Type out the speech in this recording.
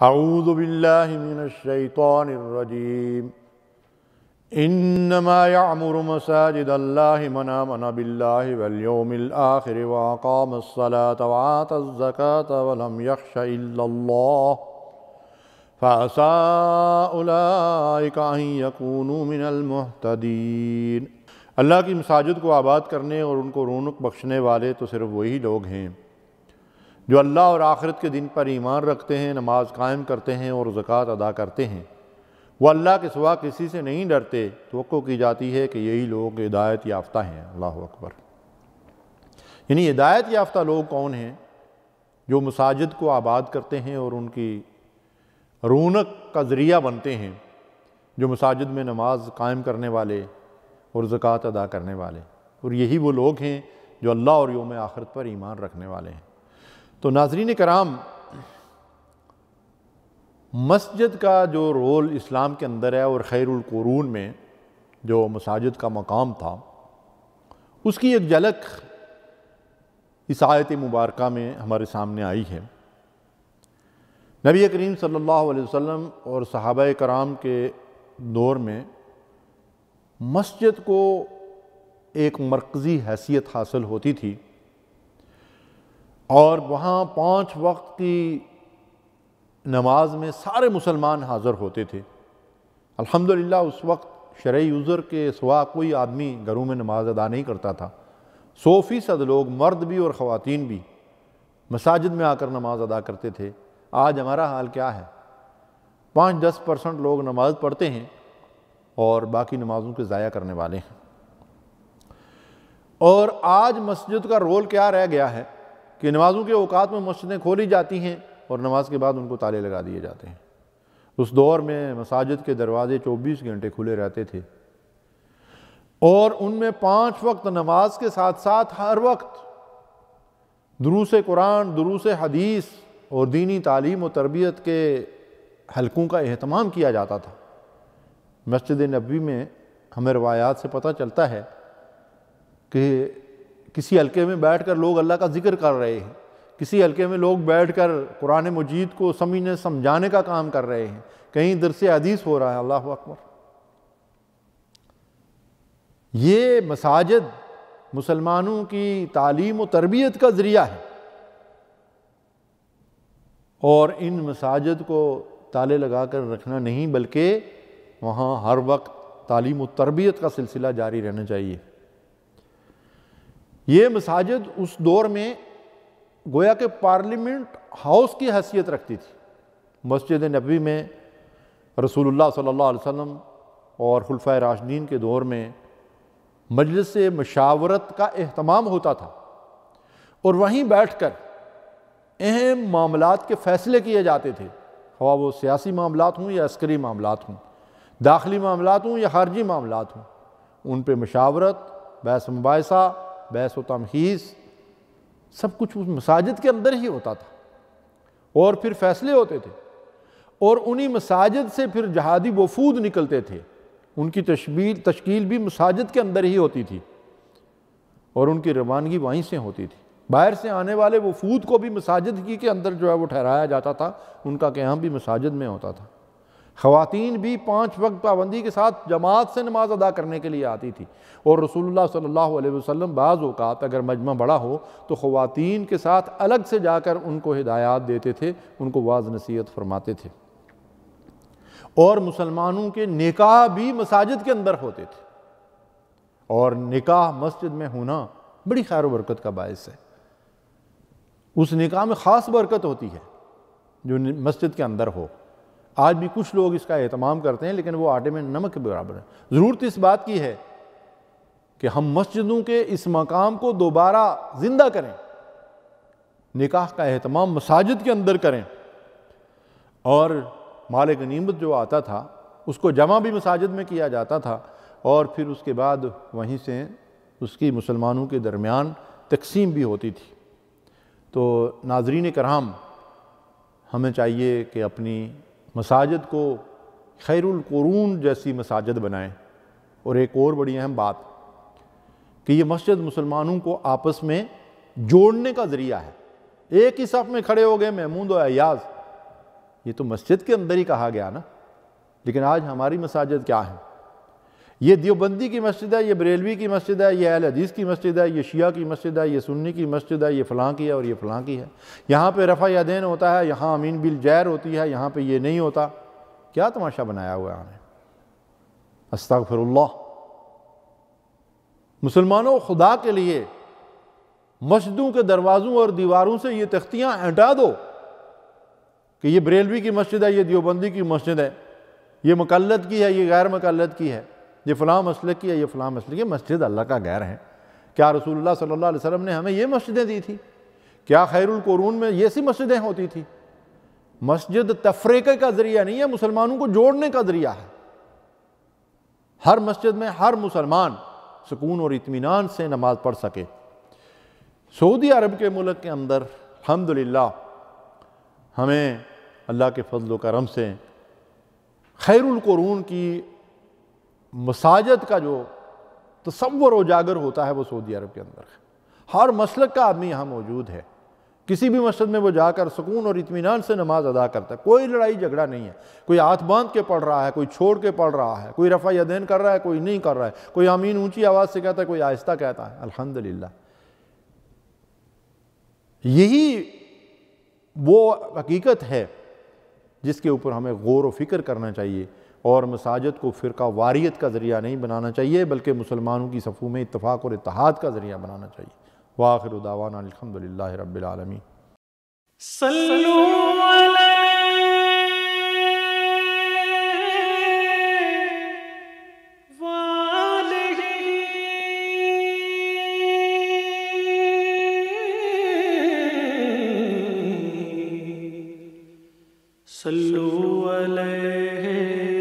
اعوذ باللہ من الشیطان الرجیم انما یعمر مساجد اللہ من آمن باللہ والیوم الآخر واقام الصلاة وآت الزکاة ولم یخش الا اللہ فعسى اولئک ان یکونوا من المہتدین۔ اللہ کی مساجد کو آباد کرنے اور ان کو رونق بخشنے والے تو صرف وہی لوگ ہیں جو اللہ اور آخرت کے دن پر ایمان رکھتے ہیں، نماز قائم کرتے ہیں اور زکوٰۃ ادا کرتے ہیں۔ وہ اللہ کے سوا کسی سے نہیں ڈرتے۔ توقع کی جاتی ہے کہ یہی لوگ ہدایت یافتہ ہیں۔ اللہ اکبر۔ یعنی ہدایت یافتہ لوگ کون ہیں؟ جو مساجد کو آباد کرتے ہیں اور ان کی رونق کا ذریعہ بنتے ہیں، جو مساجد میں نماز قائم کرنے والے اور زکوٰۃ ادا کرنے والے، اور یہی وہ لوگ ہیں جو اللہ اور یوم آخرت پر ایمان رکھنے والے ہیں۔ تو ناظرین کرام، مسجد کا جو رول اسلام کے اندر ہے اور خیر القرون میں جو مساجد کا مقام تھا، اس کی ایک جھلک اس آیت مبارکہ میں ہمارے سامنے آئی ہے۔ نبی کریم صلی اللہ علیہ وسلم اور صحابہ کرام کے دور میں مسجد کو ایک مرکزی حیثیت حاصل ہوتی تھی، اور وہاں 5 وقت کی نماز میں سارے مسلمان حاضر ہوتے تھے۔ الحمدللہ اس وقت شرعی عذر کے سوا کوئی آدمی گھروں میں نماز ادا نہیں کرتا تھا۔ 100% لوگ، مرد بھی اور خواتین بھی، مساجد میں آ کر نماز ادا کرتے تھے۔ آج ہمارا حال کیا ہے؟ 5-10% لوگ نماز پڑھتے ہیں اور باقی نمازوں کے ضائع کرنے والے ہیں۔ اور آج مسجد کا رول کیا رہ گیا ہے کہ نمازوں کے اوقات میں مسجدیں کھولی جاتی ہیں اور نماز کے بعد ان کو تالے لگا دیے جاتے ہیں۔ اس دور میں مساجد کے دروازے 24 گھنٹے کھلے رہتے تھے، اور ان میں 5 وقت نماز کے ساتھ ساتھ ہر وقت دروس قرآن، دروس حدیث اور دینی تعلیم و تربیت کے حلقوں کا اہتمام کیا جاتا تھا۔ مسجد نبوی میں ہمیں روایات سے پتہ چلتا ہے کہ کسی حلقے میں بیٹھ کر لوگ اللہ کا ذکر کر رہے ہیں، کسی حلقے میں لوگ بیٹھ کر قرآن مجید کو سمجھنے سمجھانے کا کام کر رہے ہیں، کہیں درس حدیث ہو رہا ہے۔ اللہ اکبر۔ یہ مساجد مسلمانوں کی تعلیم و تربیت کا ذریعہ ہے، اور ان مساجد کو تالے لگا کر رکھنا نہیں، بلکہ وہاں ہر وقت تعلیم و تربیت کا سلسلہ جاری رہنا چاہیے۔ یہ مساجد اس دور میں گویا کہ پارلیمنٹ ہاؤس کی حیثیت رکھتی تھی۔ مسجد نبوی میں رسول اللہ صلی اللہ علیہ وسلم اور خلفائے راشدین کے دور میں مجلس مشاورت کا اہتمام ہوتا تھا، اور وہیں بیٹھ کر اہم معاملات کے فیصلے کیے جاتے تھے، خواہ وہ سیاسی معاملات ہوں یا عسکری معاملات ہوں، داخلی معاملات ہوں یا خارجی معاملات ہوں۔ ان پہ مشاورت، بحث مباحثہ، بحث و تمہیز، سب کچھ اس مساجد کے اندر ہی ہوتا تھا، اور پھر فیصلے ہوتے تھے، اور انہی مساجد سے پھر جہادی وفود نکلتے تھے۔ ان کی تشکیل بھی مساجد کے اندر ہی ہوتی تھی، اور ان کی روانگی وہیں سے ہوتی تھی۔ باہر سے آنے والے وفود کو بھی مساجد ہی کے اندر جو ہے وہ ٹھہرایا جاتا تھا، ان کا قیام بھی مساجد میں ہوتا تھا۔ خواتین بھی 5 وقت پابندی کے ساتھ جماعت سے نماز ادا کرنے کے لیے آتی تھی، اور رسول اللہ صلی اللہ علیہ وسلم بعض اوقات اگر مجمع بڑا ہو تو خواتین کے ساتھ الگ سے جا کر ان کو ہدایات دیتے تھے، ان کو واعظ نصیحت فرماتے تھے۔ اور مسلمانوں کے نکاح بھی مساجد کے اندر ہوتے تھے، اور نکاح مسجد میں ہونا بڑی خیر و برکت کا باعث ہے۔ اس نکاح میں خاص برکت ہوتی ہے جو مسجد کے اندر ہو۔ آج بھی کچھ لوگ اس کا اہتمام کرتے ہیں، لیکن وہ آٹے میں نمک کے برابر ہے۔ ضرورت اس بات کی ہے کہ ہم مسجدوں کے اس مقام کو دوبارہ زندہ کریں، نکاح کا اہتمام مساجد کے اندر کریں، اور مال غنیمت جو آتا تھا اس کو جمع بھی مساجد میں کیا جاتا تھا، اور پھر اس کے بعد وہیں سے اس کی مسلمانوں کے درمیان تقسیم بھی ہوتی تھی۔ تو ناظرین کرام، ہمیں چاہیے کہ اپنی مساجد کو خیر القرون جیسی مساجد بنائیں۔ اور ایک اور بڑی اہم بات کہ یہ مسجد مسلمانوں کو آپس میں جوڑنے کا ذریعہ ہے۔ ایک ہی صف میں کھڑے ہو گئے محمود و ایاز، یہ تو مسجد کے اندر ہی کہا گیا نا، لیکن آج ہماری مساجد کیا ہیں؟ یہ دیوبندی کی مسجد ہے، یہ بریلوی کی مسجد ہے، یہ اہل حدیث کی مسجد ہے، یہ شیعہ کی مسجد ہے، یہ سنی کی مسجد ہے، یہ فلاں کی ہے اور یہ فلاں کی ہے، یہاں پہ رفع یدین ہوتا ہے، یہاں امین بالجہر ہوتی ہے، یہاں پہ یہ نہیں ہوتا۔ کیا تماشا بنایا ہوا ہے ہمیں؟ استغفر اللہ۔ مسلمانوں، خدا کے لیے مسجدوں کے دروازوں اور دیواروں سے یہ تختیاں ہٹا دو کہ یہ بریلوی کی مسجد ہے، یہ دیوبندی کی مسجد ہے، یہ مقلد کی ہے، یہ غیر مقلد کی ہے، یہ فلاں مسلک کی ہے، یہ فلاں مسلک کی ہے۔ مسجد اللہ کا گھر ہے۔ کیا رسول اللہ صلی اللہ علیہ وسلم نے ہمیں یہ مسجدیں دی تھی؟ کیا خیر القرون میں یہ سی مسجدیں ہوتی تھی؟ مسجد تفریقے کا ذریعہ نہیں ہے، مسلمانوں کو جوڑنے کا ذریعہ ہے۔ ہر مسجد میں ہر مسلمان سکون اور اطمینان سے نماز پڑھ سکے۔ سعودی عرب کے ملک کے اندر الحمدللہ ہمیں اللہ کے فضل و کرم سے خیر القرون کی مساجد کا جو تصور اجاگر ہوتا ہے وہ سعودی عرب کے اندر ہے۔ ہر مسلک کا آدمی یہاں موجود ہے، کسی بھی مسجد میں وہ جا کر سکون اور اطمینان سے نماز ادا کرتا ہے، کوئی لڑائی جھگڑا نہیں ہے، کوئی ہاتھ باندھ کے پڑھ رہا ہے، کوئی چھوڑ کے پڑھ رہا ہے، کوئی رفع یدین کر رہا ہے، کوئی نہیں کر رہا ہے، کوئی آمین اونچی آواز سے کہتا ہے، کوئی آہستہ کہتا ہے۔ الحمدللہ یہی وہ حقیقت ہے جس کے اوپر ہمیں غور و فکر کرنا چاہیے، اور مساجد کو فرقہ واریت کا ذریعہ نہیں بنانا چاہیے بلکہ مسلمانوں کی صفوں میں اتفاق اور اتحاد کا ذریعہ بنانا چاہیے۔ وآخر دعوانا الحمدللہ رب العالمین۔ صلو علیہ وآلہ صلو علیہ